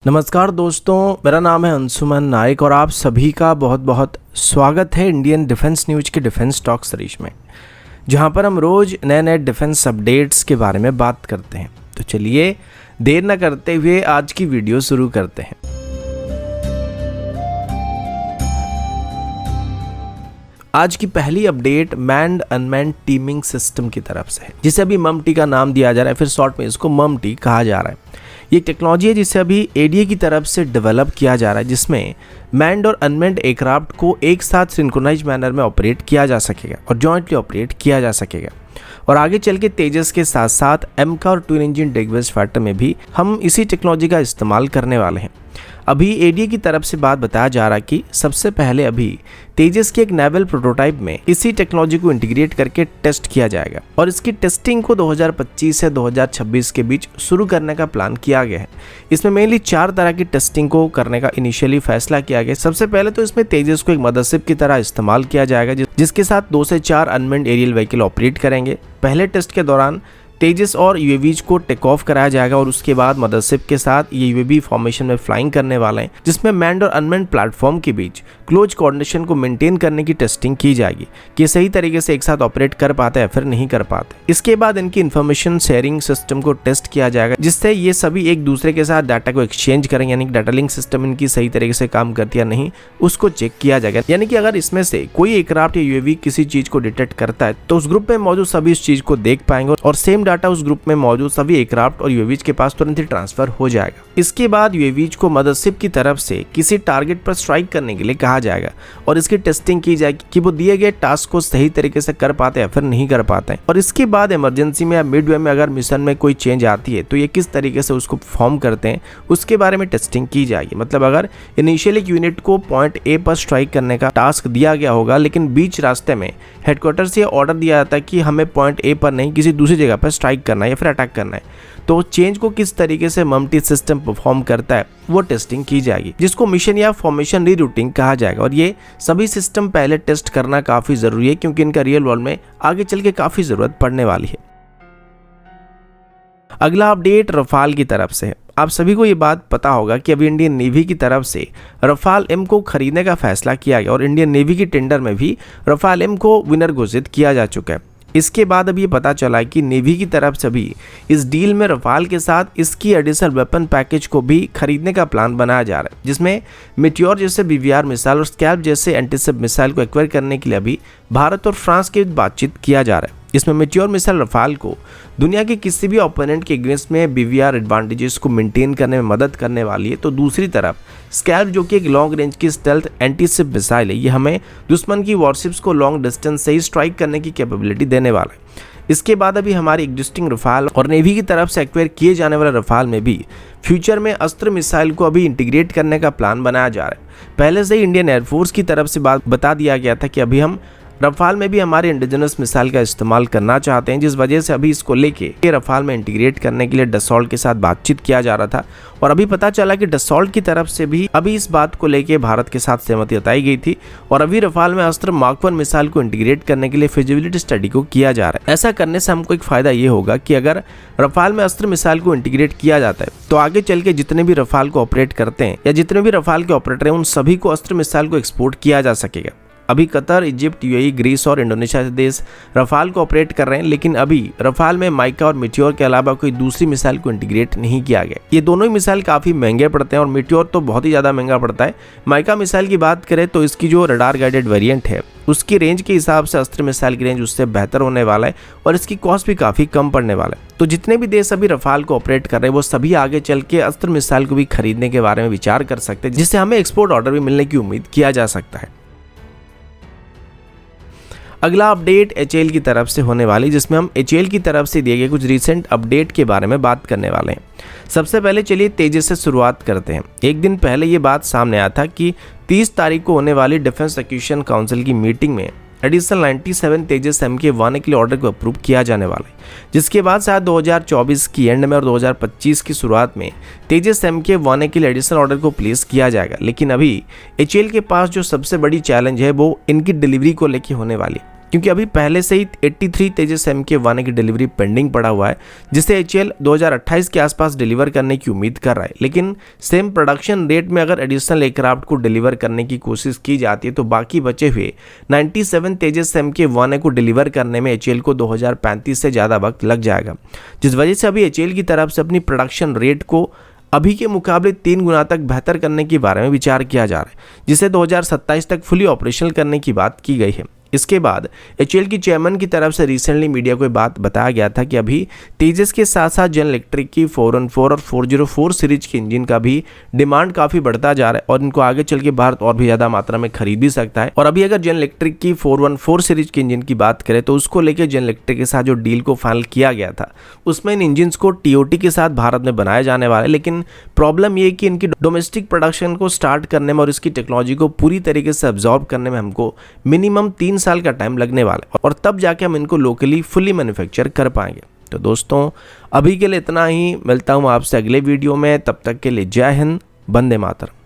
नमस्कार दोस्तों, मेरा नाम है अंशुमन नायक और आप सभी का बहुत बहुत स्वागत है इंडियन डिफेंस न्यूज के डिफेंस टॉक सीरीज में, जहां पर हम रोज़ नए नए डिफेंस अपडेट्स के बारे में बात करते हैं। तो चलिए देर न करते हुए आज की वीडियो शुरू करते हैं। आज की पहली update manned unmanned teeming system की तरफ से है, जिसे अभी ममटी का नाम दिया जा रहा है, फिर शॉर्ट में इसको ममटी कहा जा रहा है। ये टेक्नोलॉजी है जिसे अभी एडीए की तरफ से डेवलप किया जा रहा है, जिसमें मैन्ड और अनमैन्ड एयरक्राफ्ट को एक साथ सिंक्रोनाइज मैनर में ऑपरेट किया जा सकेगा और जॉइंटली ऑपरेट किया जा सकेगा। और आगे चल के तेजस के साथ साथ एमका और ट्विन इंजन डिगवेस्ट फाइटर में भी हम इसी टेक्नोलॉजी का इस्तेमाल करने वाले हैं। अभी एडीए की तरफ से बात बताया जा रहा है कि सबसे पहले अभी तेजस के एक नेवल प्रोटोटाइप में इसी टेक्नोलॉजी को इंटीग्रेट करके टेस्ट किया जाएगा और इसकी टेस्टिंग को 2025 से 2026 के बीच शुरू करने का प्लान किया गया है। इसमें मेनली 4 तरह की टेस्टिंग को करने का इनिशियली फैसला किया गया। सबसे पहले तो इसमें तेजस को एक मदरशिप की तरह इस्तेमाल किया जाएगा, जिसके साथ 2 से 4 अनमैन्ड एरियल व्हीकल ऑपरेट करेंगे। पहले टेस्ट के दौरान तेजस और यूएवीज को टेक ऑफ कराया जाएगा और उसके बाद मदरशिप के साथ ये यूएवी फॉर्मेशन में फ्लाइंग करने वाले हैं, जिसमें मैन्ड और अनमैन्ड प्लेटफॉर्म के बीच क्लोज कोऑर्डिनेशन को मेंटेन करने की टेस्टिंग की जाएगी कि सही तरीके से एक साथ ऑपरेट कर पाते हैं फिर नहीं कर पाते। इसके बाद इनकी इन्फॉर्मेशन शेयरिंग सिस्टम को टेस्ट किया जाएगा, जिससे ये सभी एक दूसरे के साथ डाटा को एक्सचेंज करेंगे, यानी डाटा लिंक सिस्टम इनकी सही तरीके से काम करती है नहीं उसको चेक किया जाएगा। यानी कि अगर इसमें से कोई एयरक्राफ्ट या यूएवी किसी चीज को डिटेक्ट करता है तो उस ग्रुप में मौजूद सभी इस चीज को देख पाएंगे और सेम डाटा उस ग्रुप में मौजूद सभी एयरक्राफ्ट और यूएवीज के पास तुरंत ही ट्रांसफर हो जाएगा। इसके बाद यूएवीज को मदरशिप की तरफ से किसी टारगेट पर स्ट्राइक करने के लिए कहा जाएगा और इसकी टेस्टिंग की जाएगी कि वो दिए गए टास्क को सही तरीके से कर पाते हैं फिर नहीं कर पाते हैं। और इसके बाद इमरजेंसी में या मिडवे में अगर मिशन में कोई चेंज आती है तो ये किस तरीके से उसको परफॉर्म करते हैं उसके बारे में टेस्टिंग की जाएगी। मतलब अगर इनिशियली एक यूनिट को पॉइंट ए पर स्ट्राइक करने का टास्क दिया गया होगा, लेकिन बीच रास्ते में हेडक्वार्टर से ऑर्डर दिया जाता है कि हमें पॉइंट ए पर नहीं किसी दूसरी जगह पर स्ट्राइक करना है या फिर अटैक करना है, तो चेंज को किस तरीके से ममटी सिस्टम परफॉर्म करता है वो टेस्टिंग की जाएगी, जिसको मिशन या फॉर्मेशन रीरूटिंग कहा जाएगा। और ये सभी सिस्टम पहले टेस्ट करना काफी जरूरी है, क्योंकि इनका रियल वर्ल्ड में आगे चल के काफी जरूरत पड़ने वाली है। अगला अपडेट रफाल की तरफ से है। आप सभी को ये बात पता होगा कि अभी इंडियन नेवी की तरफ से रफाल एम को खरीदने का फैसला किया गया और इंडियन नेवी की टेंडर में भी रफाल एम को विनर घोषित किया जा चुका है। इसके बाद अभी ये पता चला कि नेवी की तरफ से भी इस डील में रफाल के साथ इसकी एडिशनल वेपन पैकेज को भी खरीदने का प्लान बनाया जा रहा है, जिसमें मिट्योर जैसे बीवीआर मिसाइल और स्कैल्प जैसे एंटीशिप मिसाइल को एक्वायर करने के लिए अभी भारत और फ्रांस के बीच बातचीत किया जा रहा है। इसमें मिट्योर मिसाइल रफाल को दुनिया के किसी भी ओपोनेंट के अगेंस्ट में बीवीआर एडवांटेजेस को मेंटेन करने में मदद करने वाली है, तो दूसरी तरफ स्कैल्प जो कि एक लॉन्ग रेंज की स्टेल्थ एंटीशिप मिसाइल है, ये हमें दुश्मन की वॉरशिप्स को लॉन्ग डिस्टेंस से ही स्ट्राइक करने की कैपेबिलिटी देने वाला है। इसके बाद अभी हमारी एग्जिस्टिंग रफाल और नेवी की तरफ से एक्वायर किए जाने वाले रफाल में भी फ्यूचर में अस्त्र मिसाइल को अभी इंटीग्रेट करने का प्लान बनाया जा रहा है। पहले से ही इंडियन एयरफोर्स की तरफ से बात बता दिया गया था कि अभी हम रफाल में भी हमारे इंडिजिनस मिसाइल का इस्तेमाल करना चाहते हैं, जिस वजह से अभी इसको लेके रफाल में इंटीग्रेट करने के लिए डसॉल्ट के साथ बातचीत किया जा रहा था। और अभी पता चला कि डसॉल्ट की तरफ से भी अभी इस बात को लेके भारत के साथ सहमति जताई गई थी और अभी रफाल में अस्त्र मार्क 1 मिसाइल को इंटीग्रेट करने के लिए फिजिबिलिटी स्टडी को किया जा रहा है। ऐसा करने से हमको एक फायदा ये होगा कि अगर रफाल में अस्त्र मिसाइल को इंटीग्रेट किया जाता है तो आगे चल के जितने भी रफाल को ऑपरेट करते हैं या जितने भी रफाल के ऑपरेटर हैं उन सभी को अस्त्र मिसाइल को एक्सपोर्ट किया जा सकेगा। अभी कतर, इजिप्ट, यूएई, ग्रीस और इंडोनेशिया से देश रफाल को ऑपरेट कर रहे हैं, लेकिन अभी रफाल में माइका और मिट्योर के अलावा कोई दूसरी मिसाइल को इंटीग्रेट नहीं किया गया। ये दोनों ही मिसाइल काफ़ी महंगे पड़ते हैं और मिट्योर तो बहुत ही ज़्यादा महंगा पड़ता है। माइका मिसाइल की बात करें तो इसकी जो रडार गाइडेड वेरिएंट है उसकी रेंज के हिसाब से अस्त्र मिसाइल की रेंज उससे बेहतर होने वाला है और इसकी कॉस्ट भी काफ़ी कम पड़ने वाला है। तो जितने भी देश अभी रफाल को ऑपरेट कर रहे हैं वो सभी आगे चल के अस्त्र मिसाइल को भी खरीदने के बारे में विचार कर सकते हैं, जिससे हमें एक्सपोर्ट ऑर्डर भी मिलने की उम्मीद किया जा सकता है। अगला अपडेट एचएएल की तरफ से होने वाली, जिसमें हम एचएएल की तरफ से दिए गए कुछ रिसेंट अपडेट के बारे में बात करने वाले हैं। सबसे पहले चलिए तेजस से शुरुआत करते हैं। एक दिन पहले ये बात सामने आया था कि 30 तारीख को होने वाली डिफेंस एक्विजिशन काउंसिल की मीटिंग में एडिशनल 97 तेजस MK-1 के लिए ऑर्डर को अप्रूव किया जाने वाला है, जिसके बाद शायद 2024 की एंड में और 2025 की शुरुआत में तेजस MK-1 के लिए एडिशनल ऑर्डर को प्लेस किया जाएगा। लेकिन अभी एचएएल के पास जो सबसे बड़ी चैलेंज है वो इनकी डिलीवरी को लेकर होने वाली है। क्योंकि अभी पहले से ही 83 तेजस Mk1A की डिलीवरी पेंडिंग पड़ा हुआ है, जिसे HAL 2028 के आसपास डिलीवर करने की उम्मीद कर रहा है। लेकिन सेम प्रोडक्शन रेट में अगर एडिशनल एयरक्राफ्ट को डिलीवर करने की कोशिश की जाती है तो बाकी बचे हुए 97 तेजस Mk1A को डिलीवर करने में HAL को 2035 से ज़्यादा वक्त लग जाएगा, जिस वजह से अभी HAL की तरफ से अपनी प्रोडक्शन रेट को अभी के मुकाबले 3 गुना तक बेहतर करने के बारे में विचार किया जा रहा है, जिसे 2027 तक फुली ऑपरेशल करने की बात की गई है। इसके बाद HAL की चेयरमैन की तरफ से रिसेंटली मीडिया को बात बताया गया था कि अभी तेजस के साथ साथ जनरल इलेक्ट्रिक की 414 और 404 सीरीज के इंजन का भी डिमांड काफ़ी बढ़ता जा रहा है और इनको आगे चल के भारत और भी ज़्यादा मात्रा में खरीद भी सकता है। और अभी अगर जनरल इलेक्ट्रिक की 414 सीरीज के इंजन की बात करें तो उसको लेकर जनरल इलेक्ट्रिक के साथ जो डील को फाइनल किया गया था उसमें इन इंजन को TOT के साथ भारत में बनाया जाने वाला है। लेकिन प्रॉब्लम ये कि इनकी डोमेस्टिक प्रोडक्शन को स्टार्ट करने में और इसकी टेक्नोलॉजी को पूरी तरीके से अब्जॉर्ब करने में हमको मिनिमम 3 साल का टाइम लगने वाला है और तब जाके हम इनको लोकली फुली मैन्युफैक्चर कर पाएंगे। तो दोस्तों अभी के लिए इतना ही, मिलता हूं आपसे अगले वीडियो में, तब तक के लिए जय हिंद, वंदे मातरम।